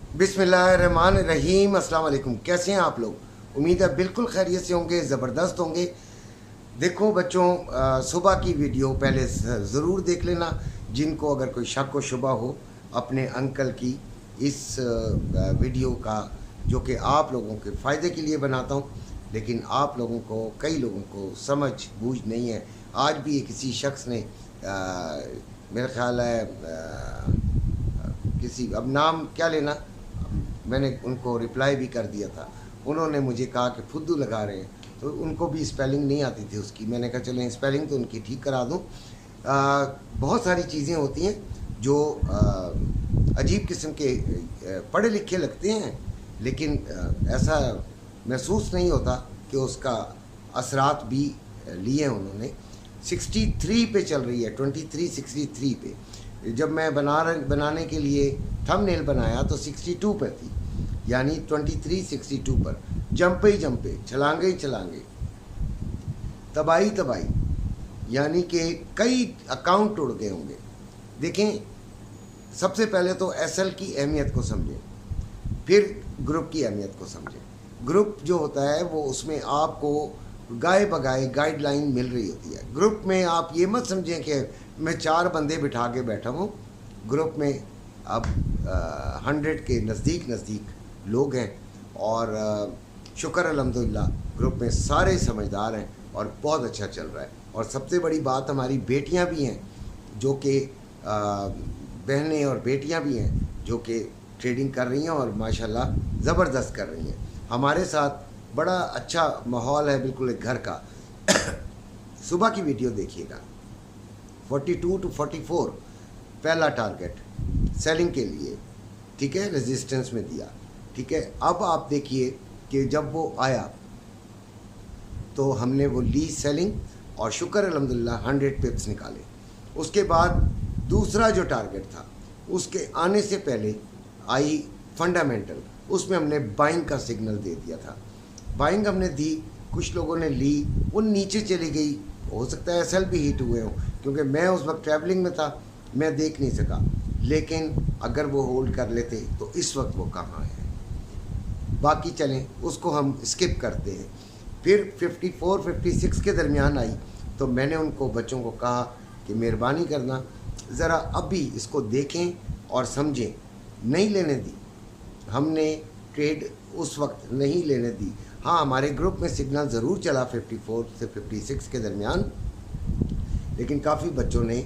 बिस्मिल्लाहिर्रहमानिर्रहीम। अस्सलाम वालेकुम। कैसे हैं आप लोग? उम्मीद है बिल्कुल खैरियत से होंगे, ज़बरदस्त होंगे। देखो बच्चों, सुबह की वीडियो पहले ज़रूर देख लेना। जिनको अगर कोई शक व शुबा हो अपने अंकल की इस वीडियो का, जो कि आप लोगों के फ़ायदे के लिए बनाता हूँ, लेकिन आप लोगों को, कई लोगों को समझ बूझ नहीं है। आज भी ये किसी शख्स ने मेरा ख्याल है किसी, अब नाम क्या लेना, मैंने उनको रिप्लाई भी कर दिया था। उन्होंने मुझे कहा कि फुद्दू लगा रहे हैं, तो उनको भी स्पेलिंग नहीं आती थी उसकी। मैंने कहा चलें स्पेलिंग तो उनकी ठीक करा दूँ। बहुत सारी चीज़ें होती हैं जो अजीब किस्म के पढ़े लिखे लगते हैं, लेकिन ऐसा महसूस नहीं होता कि उसका असरात भी लिए हैं उन्होंने। 63 पे चल रही है, 2363 पे। जब मैं बनाने के लिए थंबनेल बनाया तो 62 पर थी, यानी 2362 पर। जंपे ही जंपे, छलांगे ही छलांगे, तबाही तबाही, यानी कि कई अकाउंट उड़ गए होंगे। देखें, सबसे पहले तो एसएल की अहमियत को समझें, फिर ग्रुप की अहमियत को समझें। ग्रुप जो होता है वो, उसमें आपको गाए बगाए गाइडलाइन मिल रही होती है। ग्रुप में आप ये मत समझें कि मैं 4 बंदे बिठा के बैठा हूँ। ग्रुप में अब 100 के नज़दीक लोग हैं, और शुक्र अल्हम्दुलिल्लाह ग्रुप में सारे समझदार हैं और बहुत अच्छा चल रहा है। और सबसे बड़ी बात, हमारी बेटियां भी हैं जो कि बहनें और बेटियां भी हैं जो कि ट्रेडिंग कर रही हैं और माशाल्लाह ज़बरदस्त कर रही हैं। हमारे साथ बड़ा अच्छा माहौल है, बिल्कुल एक घर का। सुबह की वीडियो देखिएगा। 42 to 44 पहला टारगेट सेलिंग के लिए, ठीक है, रेजिस्टेंस में दिया, ठीक है। अब आप देखिए कि जब वो आया तो हमने वो ली सेलिंग, और शुक्र अल्हम्दुलिल्लाह 100 पिप्स निकाले। उसके बाद दूसरा जो टारगेट था, उसके आने से पहले आई फंडामेंटल, उसमें हमने बाइंग का सिग्नल दे दिया था। बाइंग हमने दी, कुछ लोगों ने ली, वो नीचे चली गई। हो सकता है एसएल भी हिट हुए हों, क्योंकि मैं उस वक्त ट्रैवलिंग में था, मैं देख नहीं सका। लेकिन अगर वो होल्ड कर लेते तो इस वक्त वो कहाँ है। बाकी चलें, उसको हम स्किप करते हैं। फिर 54-56 के दरमियान आई, तो मैंने उनको, बच्चों को कहा कि मेहरबानी करना ज़रा अभी इसको देखें और समझें। नहीं लेने दी, हमने ट्रेड उस वक्त नहीं लेने दी। हाँ, हमारे ग्रुप में सिग्नल ज़रूर चला 54 से 56 के दरमियान, लेकिन काफ़ी बच्चों ने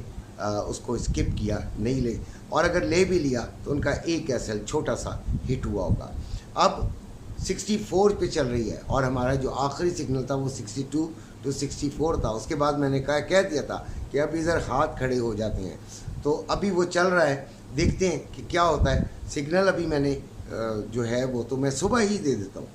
उसको स्किप किया, नहीं ले। और अगर ले भी लिया तो उनका एक एसएल छोटा सा हिट हुआ होगा। अब 64 पे चल रही है, और हमारा जो आखिरी सिग्नल था वो 62 to 64 था। उसके बाद मैंने कह दिया था कि अब इधर हाथ खड़े हो जाते हैं। तो अभी वो चल रहा है, देखते हैं कि क्या होता है। सिग्नल अभी मैंने जो है वो तो मैं सुबह ही दे देता हूँ।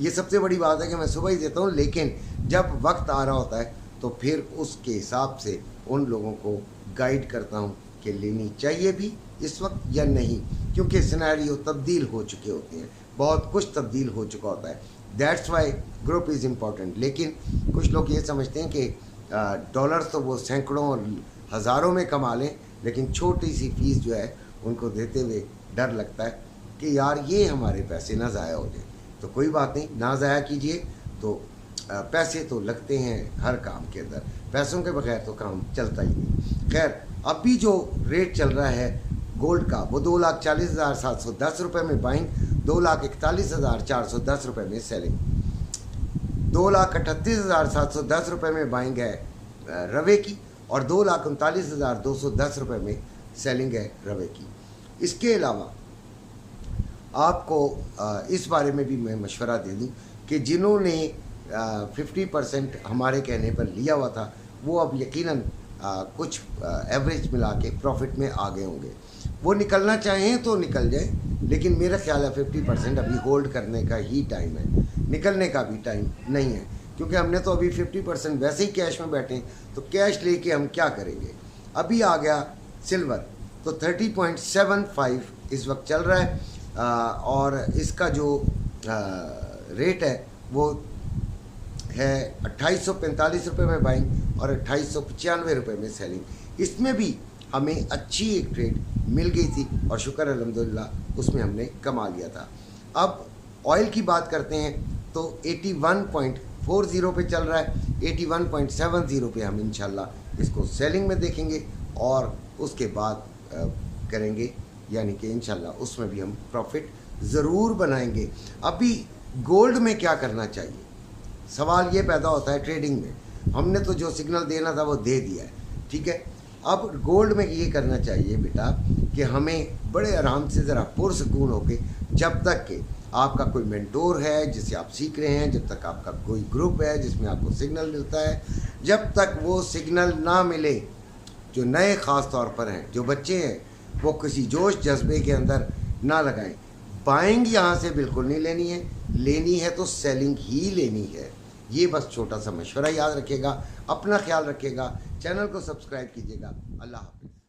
ये सबसे बड़ी बात है कि मैं सुबह ही देता हूँ, लेकिन जब वक्त आ रहा होता है तो फिर उसके हिसाब से उन लोगों को गाइड करता हूँ कि लेनी चाहिए भी इस वक्त या नहीं, क्योंकि सिनेरियो तब्दील हो चुके होते हैं, बहुत कुछ तब्दील हो चुका होता है। That's why group is important. लेकिन कुछ लोग ये समझते हैं कि डॉलर्स तो वो सैकड़ों और हज़ारों में कमा लें, लेकिन छोटी सी फीस जो है उनको देते हुए डर लगता है कि यार ये हमारे पैसे ना ज़ाया हो जाए। तो कोई बात नहीं, ना ज़ाया कीजिए। तो पैसे तो लगते हैं हर काम के अंदर, पैसों के बगैर तो काम चलता ही नहीं। खैर, अभी जो रेट चल रहा है गोल्ड का, वो 2,40,710 रुपये में बाइंग, 2,41,410 रुपये में सेलिंग, 2,38,710 रुपये में बाइंग है रवे की, और 2,39,210 रुपये में सेलिंग है रवे की। इसके अलावा आपको इस बारे में भी मैं मशवरा दे दूं कि जिन्होंने 50% हमारे कहने पर लिया हुआ था, वो अब यकीनन कुछ एवरेज मिला के प्रॉफिट में आ गए होंगे। वो निकलना चाहें तो निकल जाए, लेकिन मेरा ख्याल है 50% अभी होल्ड करने का ही टाइम है, निकलने का भी टाइम नहीं है। क्योंकि हमने तो अभी 50% वैसे ही कैश में बैठे हैं, तो कैश लेके हम क्या करेंगे। अभी आ गया सिल्वर, तो 30.75 इस वक्त चल रहा है, और इसका जो रेट है वो है 2845 रुपये में बाइंग और 2895 रुपये में सेलिंग। इसमें भी हमें अच्छी एक ट्रेड मिल गई थी और शुक्र अल्हम्दुलिल्लाह उसमें हमने कमा लिया था। अब ऑयल की बात करते हैं तो 81.40 पे चल रहा है, 81.70 पे हम इंशाल्लाह इसको सेलिंग में देखेंगे और उसके बाद करेंगे, यानी कि इंशाल्लाह उसमें भी हम प्रॉफिट ज़रूर बनाएंगे। अभी गोल्ड में क्या करना चाहिए, सवाल ये पैदा होता है ट्रेडिंग में, हमने तो जो सिग्नल देना था वो दे दिया है, ठीक है। अब गोल्ड में ये करना चाहिए बेटा कि हमें बड़े आराम से ज़रा पुरसकून होके, जब तक कि आपका कोई मेंटोर है जिससे आप सीख रहे हैं, जब तक आपका कोई ग्रुप है जिसमें आपको सिग्नल मिलता है, जब तक वो सिग्नल ना मिले, जो नए ख़ास तौर पर हैं, जो बच्चे हैं, वो किसी जोश जज्बे के अंदर ना लगाएं। बाइंग यहाँ से बिल्कुल नहीं लेनी है तो सेलिंग ही लेनी है। ये बस छोटा सा मशवरा याद रखिएगा, अपना ख्याल रखिएगा, चैनल को सब्सक्राइब कीजिएगा। अल्लाह हाफ़िज़।